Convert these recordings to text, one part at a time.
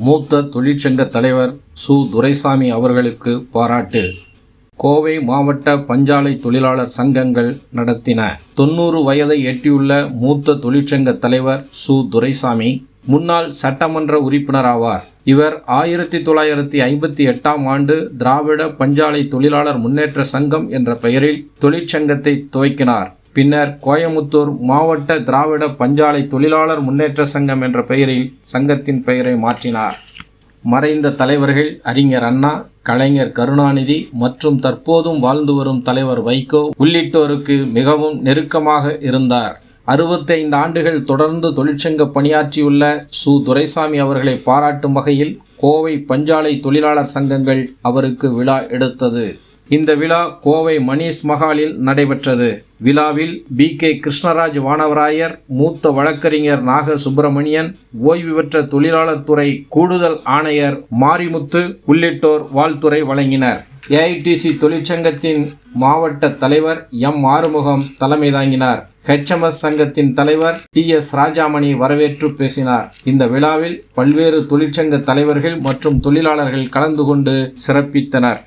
மூத்த தொழிற்சங்க தலைவர் சு. துரைசாமி அவர்களுக்கு பாராட்டு. கோவை மாவட்ட பஞ்சாலை தொழிலாளர் சங்கங்கள் நடத்தின. 90 வயதை எட்டியுள்ள மூத்த தொழிற்சங்க தலைவர் சு. துரைசாமி முன்னாள் சட்டமன்ற உறுப்பினர் ஆவார். இவர் 1958ஆம் ஆண்டு திராவிட பஞ்சாலை தொழிலாளர் முன்னேற்ற சங்கம் என்ற பெயரில் தொழிற்சங்கத்தை துவக்கினார். பின்னர் கோயமுத்தூர் மாவட்ட திராவிட பஞ்சாலை தொழிலாளர் முன்னேற்ற சங்கம் என்ற பெயரில் சங்கத்தின் பெயரை மாற்றினார். மறைந்த தலைவர்கள் அறிஞர் அண்ணா, கலைஞர் கருணாநிதி மற்றும் தற்போதும் வாழ்ந்து வரும் தலைவர் வைகோ உள்ளிட்டோருக்கு மிகவும் நெருக்கமாக இருந்தார். 65 ஆண்டுகள் தொடர்ந்து தொழிற்சங்க பணியாற்றியுள்ள சு. துரைசாமி அவர்களை பாராட்டும் வகையில் கோவை பஞ்சாலை தொழிலாளர் சங்கங்கள் அவருக்கு விழா எடுத்தது. இந்த விழா கோவை மணிஷ் மஹாலில் நடைபெற்றது. விழாவில் B.K. கிருஷ்ணராஜ் வானவராயர், மூத்த வழக்கறிஞர் நாக சுப்பிரமணியன், ஓய்வு பெற்ற தொழிலாளர் துறை கூடுதல் ஆணையர் மாரிமுத்து உள்ளிட்டோர் வாழ்த்துரை வழங்கினர். AITC தொழிற்சங்கத்தின் மாவட்ட தலைவர் M. ஆறுமுகம் தலைமை தாங்கினார். HMS சங்கத்தின் தலைவர் T.S. ராஜாமணி வரவேற்று பேசினார். இந்த விழாவில் பல்வேறு தொழிற்சங்க தலைவர்கள் மற்றும் தொழிலாளர்கள் கலந்து கொண்டு சிறப்பித்தனர்.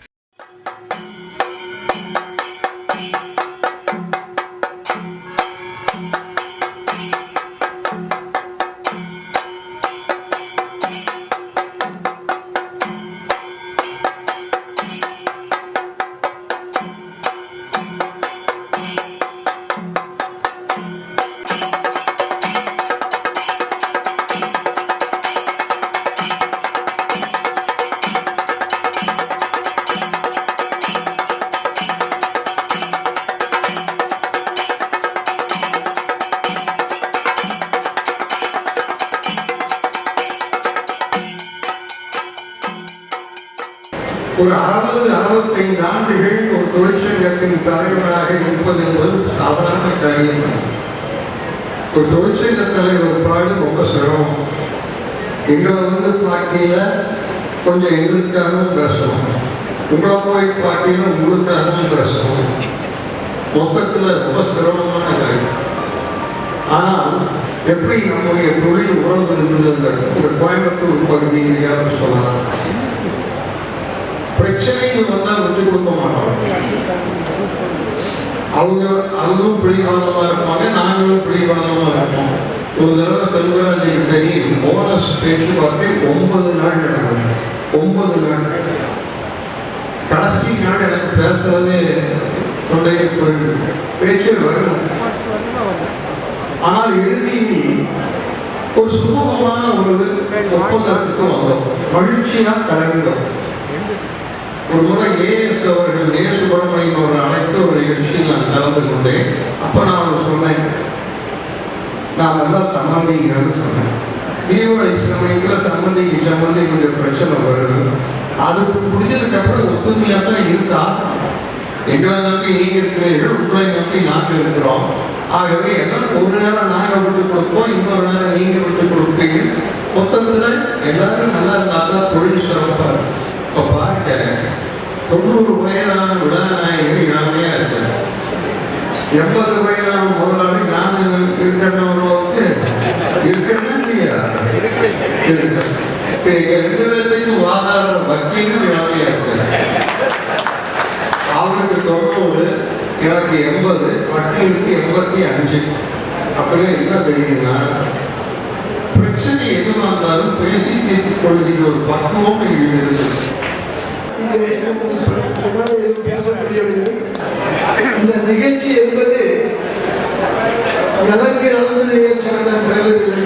ஒரு 60-65 ஆண்டுகள் ஒரு தொழிற்சங்கத்தின் தலைவராக இருப்பது என்பது சாதாரண காரியம். ஒரு தொழிற்சங்க தலைவர் பாடு ரொம்ப சிரமம். எங்களை பார்க்கையில் கொஞ்சம் எங்களுக்காகவும் பேசணும், உங்களை போய் பார்க்கையில் உங்களுக்காகவும் பேசணும். மொத்தத்தில் ரொம்ப சிரமமான காரியம். ஆனால் எப்படி நம்முடைய தொழில் உறவு இருந்தது இந்த கோயம்புத்தூர் பகுதியிலேயாவது சொல்லலாம். பிரச்சனைகள் வந்தால் விட்டு கொடுக்க மாட்டோம். அவங்களும் பிடிவாதமாக இருப்பாங்க, நாங்களும் பிடிவாதமாக இருப்போம். ஒரு தடவை செல்வராஜுக்கு தெரியும், போனஸ் பேச்சுவார்த்தை 9 நாள் நடக்கும். 9 நாள். கடைசி நாள் எனக்கு பேசுறதே பேச்சு வரும். ஆனால் இறுதியில் ஒரு சுமூகமான ஒரு ஒப்பந்தத்துக்கு வந்தோம். மகிழ்ச்சியாக கலந்தோம். ஒரு முறை AS அவர்கள் சுப்பிரமணியன் அவர்கள் அழைத்து ஒரு நிகழ்ச்சியில் நான் கலந்து கொண்டேன். அப்போ நான் சொன்னேன், நான் எல்லாம் சம்மந்திங்கன்னு சொன்னேன். தீவிர சமயத்தில் சம்மந்தி கொஞ்சம் பிரச்சனை வருது. அது முடிஞ்சதுக்கப்புறம் ஒத்துமையாக தான் இருந்தா. எங்களை நம்பி நீங்கள் இருக்கிறீர்கள், உங்களை நம்பி நாங்கள் இருக்கிறோம். ஆகவே எல்லாம் ஒரு நேரம் நாங்கள் விட்டு கொடுப்போம், இன்னொரு நேரம் நீங்கள் விட்டு கொடுப்பீங்க. மொத்தத்தில் எல்லாரும் நல்லா இருந்தால் தான் தொழில் சிறப்பாக இருக்கும். இப்போ பார்க்க 90 வயதான விழாநாயகர் இளமையாக இருக்கார். 80 வயதான முதலாளி நான் இருக்கிறவங்களுக்கு இருக்கிறேன்னா இல்லையா? இப்போ எங்கள் 2 பேர்த்தையும் வாதாடுற வக்கீலும் இளமையாக இருக்கார். அவருக்கு 90, எனக்கு 80, வக்கீலுக்கு 85. அப்படியே என்ன தெரியுதுன்னா, பிரச்சனை எதுவாக இருந்தாலும் பேசி தீர்த்துக் கொள்கிற ஒரு பக்குவம் இருக்குது. இந்த நிகழ்ச்சி என்பது எனக்கு நடந்த நிகழ்ச்சி.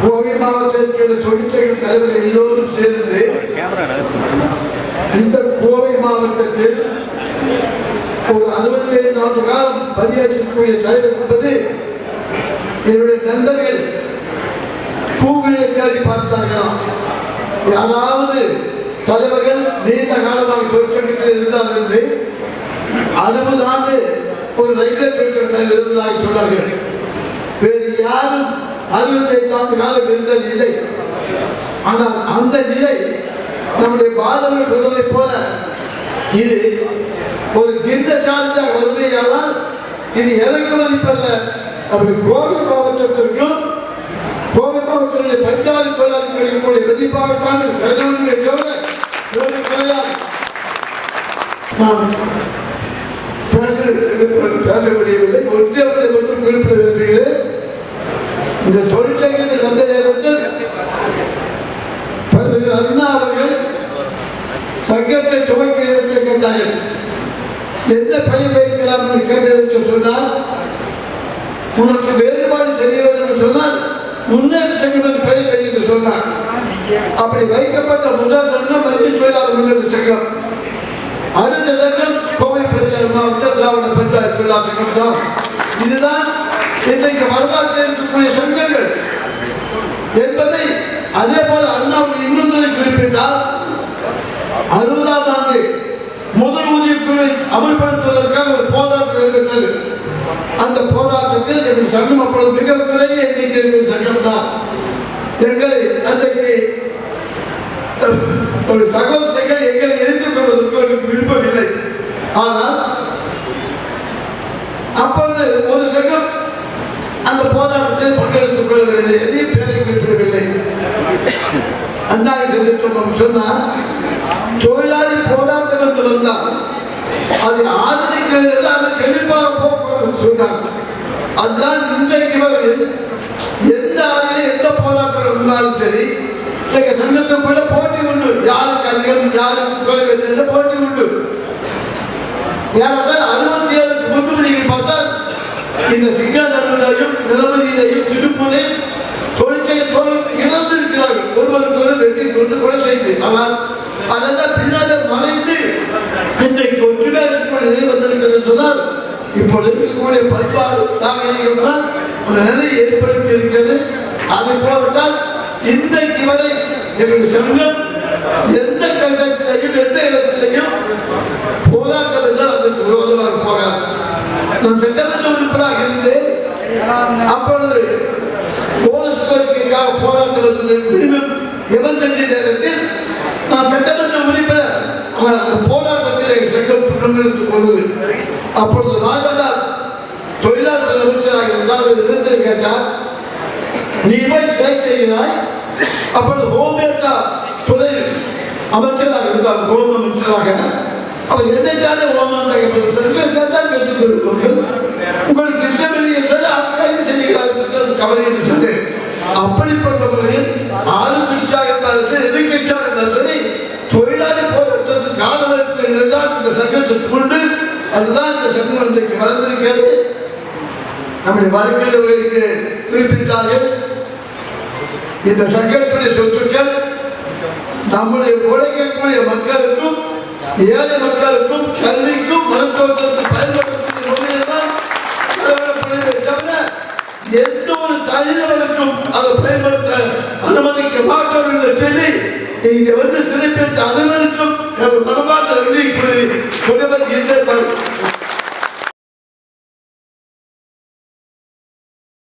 கோவை மாவட்டத்தில் தொழிற்சங்க தலைவர்கள் எல்லோரும் சேர்ந்து இந்த கோவை மாவட்டத்தில் ஒரு 65 ஆண்டு காலம் பணியாற்றக்கூடிய தலைவர் என்பது என்னுடைய நண்பர்கள் கூகுளை தேடி பார்த்தார்களாம். யாராவது தலைவர்கள் நீண்ட காலமாக தொழிற்சங்கத்தில் இருந்தாலிருந்து 60 ஆண்டு ஒரு ரயில்வே தொழிற்சங்கத்தில் இருந்ததாக சொன்னார்கள். வேறு யாரும் 65 ஆண்டு காலம் இருந்ததில்லை. ஆனால் அந்த நிலை நம்முடைய பாரதங்கள் சொல்வதை போல இது ஒரு கிந்த சார்ந்த வறுமையானால் இது எதற்கு மதிப்பல்ல. அப்படி கோவை மாவட்டத்திற்கும் கோவை மாவட்ட பொறுத்தவரை பஞ்சாலை தொழிலாளர்களுடைய மதிப்பாகத்தான் கல்லூரியை தவிர வேறு கிடையாது. நான் பேச முடியவில்லை. ஒன்றியத்தை மட்டும் குறிப்பிட விரும்புகிறேன். இந்த தொழிற்சங்கத்தில் வந்த நேரத்தில் அண்ணா அவர்கள் சங்கத்தை துவக்க கேட்டார்கள். என்ன பணி வைக்கலாம் என்று கேட்டதற்கு சொன்னால், உனக்கு வேறுபாடு செய்ய வேண்டும் என்று சொன்னால் முன்னேற்ற சங்கம் பெயர் வை என்று சொன்னார். அப்படி வைக்கப்பட்ட முதல் சங்கம் மத்திய தொழிலாளர் முன்னேற்ற சங்கம். அடுத்த சங்கம் கோவை பெரியார் மாவட்ட திராவிட பஞ்சாயத்து தொழிலாளர் சங்கம் தான். இதுதான் இன்றைக்கு வரலாற்றில் இருக்கக்கூடிய சங்கங்கள் என்பதை அதே போல அண்ணாவுடைய இன்னொரு குறிப்பிட்டால் 60ஆம் ஆண்டு முதல் ஊதியக்குழுவை அமல்படுத்துவதற்காக ஒரு போராட்டம் இருக்கிறது. அந்த போராட்டத்தில் எங்கள் சங்கம் அப்பொழுது மிக குறைய எண்ணிக்கை சங்கம் தான். எங்களை அன்றைக்கு ஒரு சகோதரர்கள் எங்களை எதிர்த்துக் கொள்வதற்கு விருப்பமில்லை. ஆனால் அப்பொழுது ஒரு சங்கம் அந்த போராட்டத்தில் பங்கெடுத்துக் கொள்கிறது. எதையும் பேரை குறிப்பிடவில்லை. அந்தாதி செலுத்தம் சொன்னால் தொழிலாளி போராட்டம் என்று வந்தால் அதை ஆதரிக்கிறது, அதை கண்டிப்பாக போக்குவரத்து சொன்னார். அதுதான் இன்றைக்கு வரையில் எந்த ஆதிரி எந்த போராட்டம் இருந்தாலும் சரி, சங்கத்துக்குள்ள போட்டி உண்டு. யாருக்கு அதிகம் யாருக்கு குறைவு போட்டி உண்டு. ஏனென்றால் 67க்கு முன்பு நீங்கள் பார்த்தால் இந்த சிங்காநல்லூரையும் நிலவதியையும் திருப்பூரையும் தொழிற்சங்க இழந்திருக்கிறார்கள். ஒருவருக்கு ஒரு வெற்றி கொண்டு கொலை செய்து. ஆனால் அதெல்லாம் பின்னாடி மறைந்து இன்றைக்கு ஒற்றுமை வந்திருக்கிறது சொன்னால், இப்பொழுது இருக்கக்கூடிய பண்பாடு நாகரிகம்னால் ஒரு நிலையை ஏற்படுத்தி இருக்கிறது. அதை போலத்தான் இன்றைக்கு வரை எங்களுடைய சங்கம் எந்த கட்டத்திலையும் எந்த இடத்திலையும் போராட்டம் என்றால் அதற்கு விரோதமாக போகாது. நான் சட்டமன்ற உறுப்பினராக இருந்து அப்பொழுது போலீஸ் கோரிக்கைக்காக போராட்டம் எமர்ஜென்சி நேரத்தில் நான் சட்டமன்ற உறுப்பினர் அந்த போராட்டத்தில் எங்கள் சங்கம் முன்னெடுத்துக் கொள்வது. அப்பொழுது ராஜாதார் தொழிலாளர் அமைச்சராக இருந்தால் எதிர்த்து கேட்டார், நீ போய் ஸ்ட்ரைக் செய்கிறாய். அப்பொழுது ஹோம்வேர்கா துணை அமைச்சராக இருந்தார், ஹோம் அமைச்சராக. அவர் எதைக்கான ஹோமாக கேட்டுக் கொள்ளுங்கள், உங்களுக்கு இஷ்டமில்லை என்றால் கைது செய்கிறார்கள் கவலை என்று சொன்னேன். அப்படிப்பட்டவர்களில் ஆளுங்கட்சியாக இருந்தாலும் எதிர்கட்சியாக இருந்தாலும் தொழிலாளி போராட்டத்திற்கு ஆதரவு தான் இந்த சங்கத்திற்கு உண்டு. அதுதான் இந்த சங்கம் இன்றைக்கு வளர்ந்திருக்கிறது. நம்முடைய வாழ்க்கைக்கு குறிப்பிட்டார்கள். இந்த சங்கத்துடைய சொத்துக்கள் நம்முடைய உழைக்கக்கூடிய மக்களுக்கும் ஏழை மக்களுக்கும் கல்விக்கும் மருத்துவத்திற்கும் பயன்படுத்தக்கூடிய தவிர எந்த ஒரு தனிநபருக்கும் அதை பயன்படுத்த அனுமதிக்க மாட்டோம் என்று சொல்லி இங்க வந்து சிறைப்பட்ட அனைவருக்கும் மனமார்ந்த நன்றி கூறி முதல்வர்